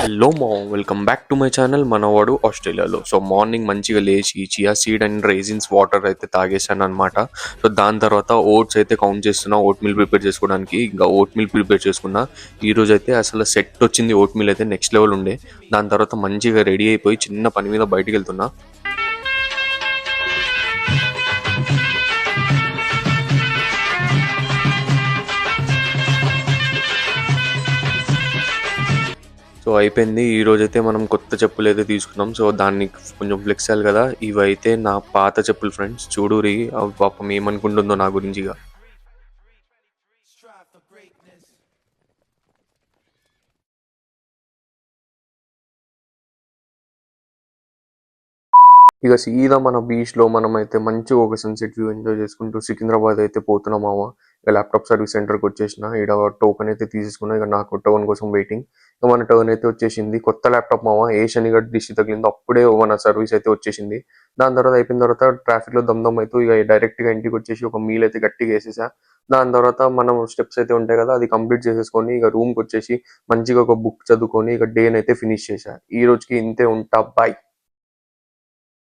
Hello welcome back to my channel మనవాడు ఆస్ట్రేలియాలో. So morning మంచిగా లేచి chia seed and raisins water అయితే తాగేసాను అనమాట. సో దాని తర్వాత ఓట్స్ అయితే కౌంట్ చేస్తున్నా, ఓట్ మిల్ ప్రిపేర్ చేసుకోవడానికి. ఇంకా ఓట్ మిల్ ప్రిపేర్ చేసుకున్నా. ఈ రోజు అయితే అసలు సెట్ వచ్చింది. ఓట్ మిల్ అయితే నెక్స్ట్ లెవెల్ ఉండే. దాని తర్వాత మంచిగా రెడీ అయిపోయి చిన్న పని మీద బయటికి వెళ్తున్నా. సో అయిపోయింది. ఈరోజైతే మనం కొత్త చెప్పులు అయితే తీసుకున్నాం. సో దాన్ని కొంచెం ఫ్లెక్స్ అయ్యాలి కదా. ఇవైతే నా పాత చెప్పులు ఫ్రెండ్స్. చూడురి అవి పాపం ఏమనుకుంటుందో నా గురించిగా. ఇక సీదా మన బీచ్లో మనమైతే మంచిగా ఒక సన్సెట్ వ్యూ ఎంజాయ్ చేసుకుంటూ సికింద్రాబాద్ అయితే పోతున్నాం మామ. ఇక ల్యాప్టాప్ సర్వీస్ సెంటర్కి వచ్చేసిన. ఇక్కడ టోకెన్ అయితే తీసేసుకున్నా. ఇక నాకు టోకెన్ కోసం వెయిటింగ్. ఇక మన టోకెన్ అయితే వచ్చేసింది. కొత్త ల్యాప్టాప్ మామ. ఏ శనిగడ్ దిష్టి తగిలిందో అప్పుడే మన సర్వీస్ అయితే వచ్చేసింది. దాని తర్వాత అయిపోయిన తర్వాత ట్రాఫిక్లో దమ్దమ్ అవుతూ ఇక డైరెక్ట్గా ఇంటికి వచ్చేసి ఒక మీల్ అయితే గట్టిగా వేసేసా. దాని తర్వాత మనం స్టెప్స్ అయితే ఉంటాయి కదా, అది కంప్లీట్ చేసేసుకొని ఇక రూమ్కి వచ్చేసి మంచిగా ఒక బుక్ చదువుకొని ఇక డేని అయితే ఫినిష్ చేశా. ఈ రోజుకి ఇంతే. ఉంటా, బాయ్.